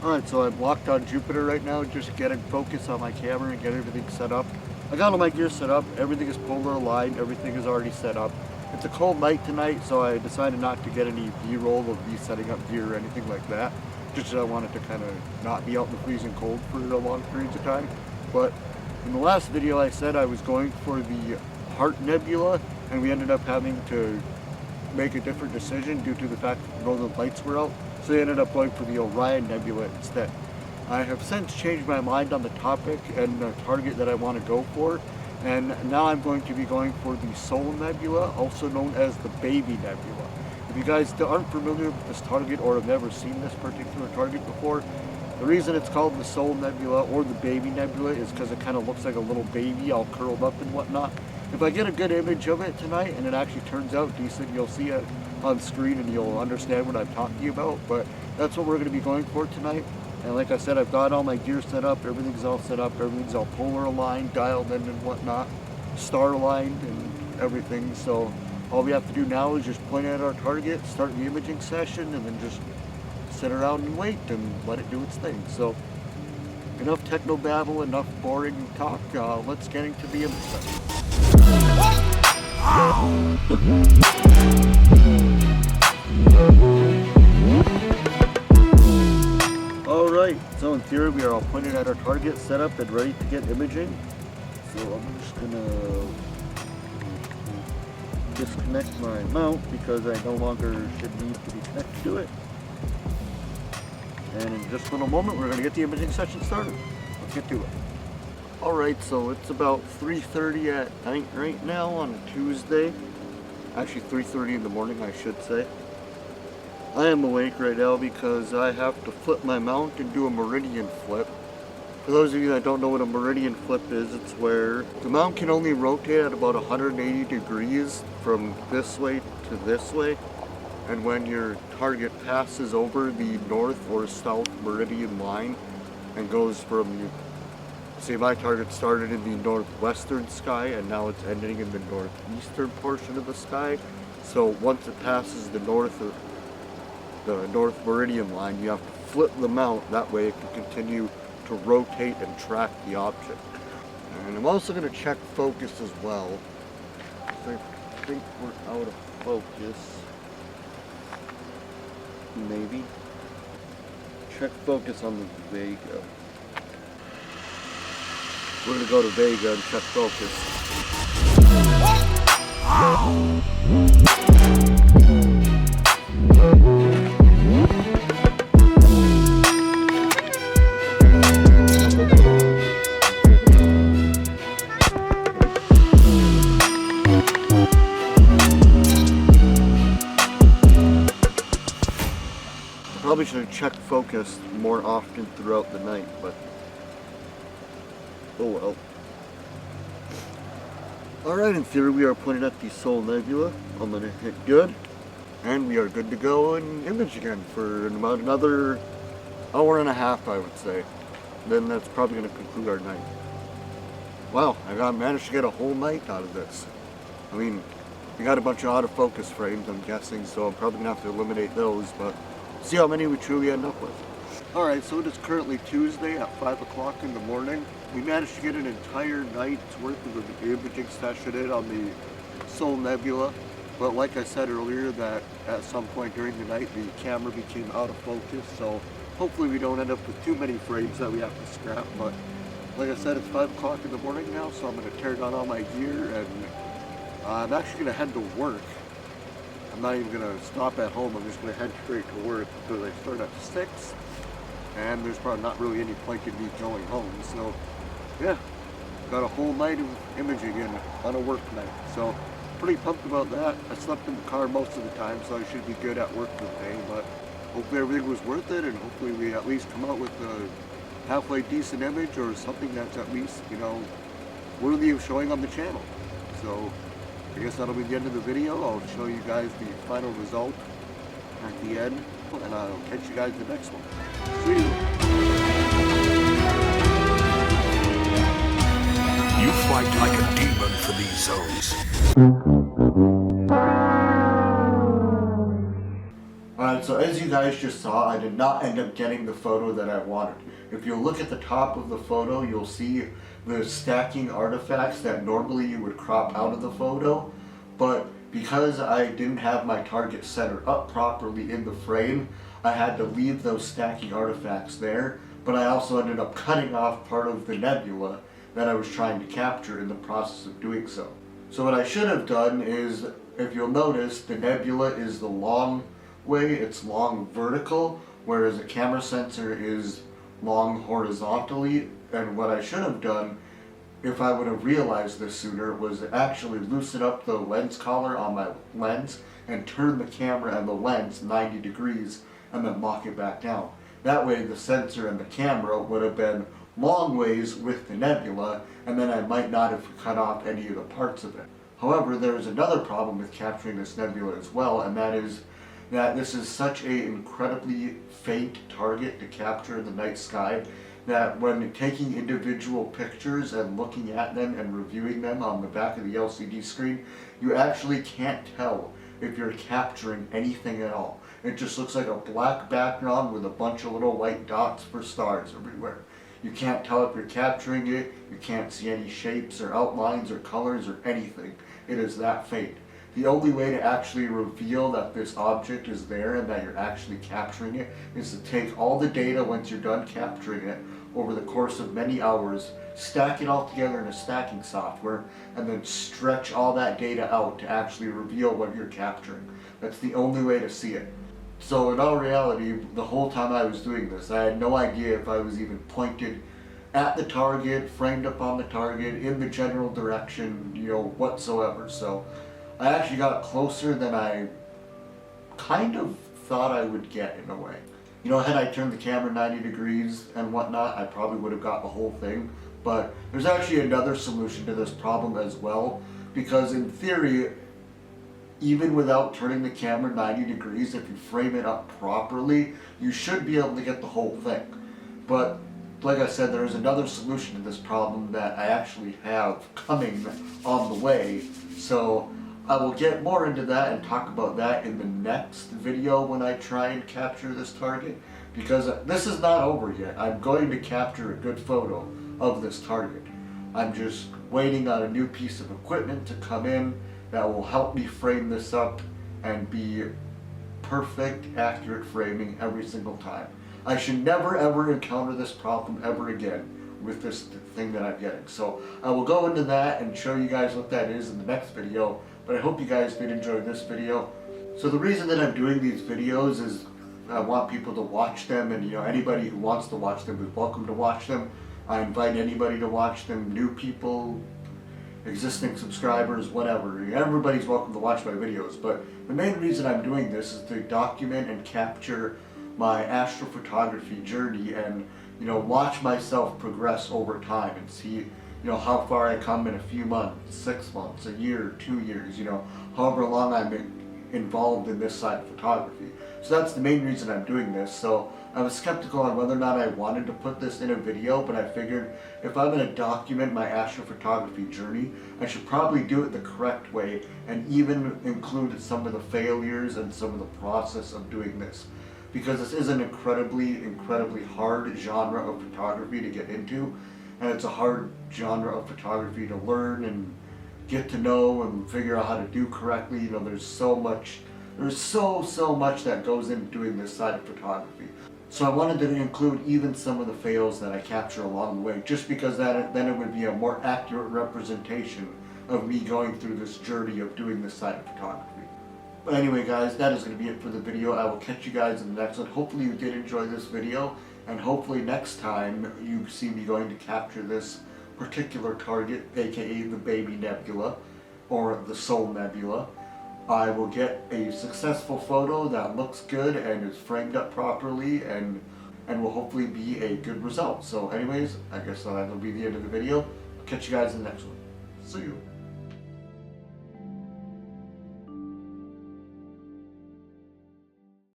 Alright, so I'm locked on Jupiter right now, just getting focus on my camera and get everything set up. I got all my gear set up, everything is polar aligned, everything is already set up. It's a cold night tonight, so I decided not to get any B-roll of me setting up gear or anything like that. Just I wanted to kind of not be out in the freezing cold for long periods of time. But in the last video I said I was going for the Heart Nebula, and we ended up having to make a different decision due to the fact that the northern lights were out. So I ended up going for the Orion Nebula instead. I have since changed my mind on the topic and the target that I want to go for, and now I'm going to be going for the Soul Nebula, also known as the Baby Nebula. If you guys aren't familiar with this target or have never seen this particular target before, the reason it's called the Soul Nebula or the Baby Nebula is because it kind of looks like a little baby all curled up and whatnot. If I get a good image of it tonight and it actually turns out decent, you'll see it on screen and you'll understand what I'm talking about. But that's what we're going to be going for tonight. And like I said, I've got all my gear set up, everything's all set up, everything's all polar aligned, dialed in and whatnot, star aligned and everything. So all we have to do now is just point at our target, start the imaging session, and then just sit around and wait and let it do its thing. So enough techno babble, enough boring talk. Let's get into the image session. Alright, so in theory we are all pointed at our target, set up and ready to get imaging. So I'm just gonna disconnect my mount because I no longer should need to be connected to it. And in just a little moment we're gonna get the imaging session started. Let's get to it. Alright, so it's about 3:30 at night right now on a Tuesday. Actually 3:30 in the morning, I should say. I am awake right now because I have to flip my mount and do a meridian flip. For those of you that don't know what a meridian flip is, it's where the mount can only rotate at about 180 degrees from this way to this way. And when your target passes over the north or south meridian line and goes from, say my target started in the northwestern sky and now it's ending in the northeastern portion of the sky. So once it passes the north meridian line, you have to flip the mount, that way it can continue to rotate and track the object. And I'm also going to check focus as well. I think we're out of focus. Maybe. Check focus on the Vega. We're going to go to Vega and check focus. Probably should have checked focus more often throughout the night, but oh well. Alright, in theory we are pointed at the Soul Nebula. I'm going to hit good, and we are good to go and image again for about another hour and a half, I would say. Then that's probably going to conclude our night. Wow, I managed to get a whole night out of this. I mean, we got a bunch of out of focus frames, I'm guessing, so I'm probably going to have to eliminate those, but see how many we truly end up with. Alright, so it is currently Tuesday at 5 o'clock in the morning. We managed to get an entire night's worth of the imaging session in on the Soul Nebula. But like I said earlier, that at some point during the night the camera became out of focus, so hopefully we don't end up with too many frames that we have to scrap. But like I said, it's 5 o'clock in the morning now, so I'm going to tear down all my gear and I'm actually going to head to work. I'm not even going to stop at home, I'm just going to head straight to work because I start at 6 and there's probably not really any point in me going home. So yeah, got a whole night of imaging in on a work night. So pretty pumped about that. I slept in the car most of the time, so I should be good at work today, but hopefully everything was worth it and hopefully we at least come out with a halfway decent image or something that's at least, you know, worthy of showing on the channel. So I guess that'll be the end of the video. I'll show you guys the final result at the end, and I'll catch you guys in the next one. See you! You fight like a demon for these zones. Alright, so as you guys just saw, I did not end up getting the photo that I wanted. If you look at the top of the photo, you'll see the stacking artifacts that normally you would crop out of the photo, but because I didn't have my target centered up properly in the frame, I had to leave those stacking artifacts there, but I also ended up cutting off part of the nebula that I was trying to capture in the process of doing so. So what I should have done is, if you'll notice, the nebula is the long way, it's long vertical, whereas a camera sensor is long horizontally. And what I should have done, if I would have realized this sooner, was actually loosen up the lens collar on my lens and turn the camera and the lens 90 degrees and then lock it back down. That way the sensor and the camera would have been long ways with the nebula, and then I might not have cut off any of the parts of it. However, there is another problem with capturing this nebula as well, and that is that this is such an incredibly faint target to capture in the night sky that when taking individual pictures and looking at them and reviewing them on the back of the LCD screen, you actually can't tell if you're capturing anything at all. It just looks like a black background with a bunch of little white dots for stars everywhere. You can't tell if you're capturing it, you can't see any shapes or outlines or colors or anything. It is that faint. The only way to actually reveal that this object is there and that you're actually capturing it is to take all the data once you're done capturing it over the course of many hours, stack it all together in a stacking software, and then stretch all that data out to actually reveal what you're capturing. That's the only way to see it. So in all reality, the whole time I was doing this, I had no idea if I was even pointed at the target, framed up on the target, in the general direction, whatsoever. So I actually got closer than I kind of thought I would get in a way. Had I turned the camera 90 degrees and whatnot, I probably would have got the whole thing. But there's actually another solution to this problem as well, because in theory, even without turning the camera 90 degrees, if you frame it up properly, you should be able to get the whole thing. But like I said, there is another solution to this problem that I actually have coming on the way. So I will get more into that and talk about that in the next video when I try and capture this target, because this is not over yet. I'm going to capture a good photo of this target. I'm just waiting on a new piece of equipment to come in that will help me frame this up and be perfect, accurate framing every single time. I should never ever encounter this problem ever again with this thing that I'm getting. So I will go into that and show you guys what that is in the next video, but I hope you guys did enjoy this video. So the reason that I'm doing these videos is I want people to watch them, and anybody who wants to watch them is welcome to watch them. I invite anybody to watch them, new people, existing subscribers, whatever. Everybody's welcome to watch my videos, but the main reason I'm doing this is to document and capture my astrophotography journey and watch myself progress over time and see how far I come in a few months, 6 months, a year, 2 years, however long I'm involved in this side of photography. So that's the main reason I'm doing this. So I was skeptical on whether or not I wanted to put this in a video, but I figured if I'm going to document my astrophotography journey, I should probably do it the correct way and even include some of the failures and some of the process of doing this. Because this is an incredibly hard genre of photography to get into, and it's a hard genre of photography to learn and get to know and figure out how to do correctly. There's so much that goes into doing this side of photography. So I wanted to include even some of the fails that I capture along the way, just because then it would be a more accurate representation of me going through this journey of doing this side of photography. But anyway guys, that is going to be it for the video. I will catch you guys in the next one. Hopefully you did enjoy this video, and hopefully next time you see me going to capture this particular target, aka the baby nebula, or the soul nebula, I will get a successful photo that looks good and is framed up properly and will hopefully be a good result. So anyways, I guess that'll be the end of the video. I'll catch you guys in the next one. See you.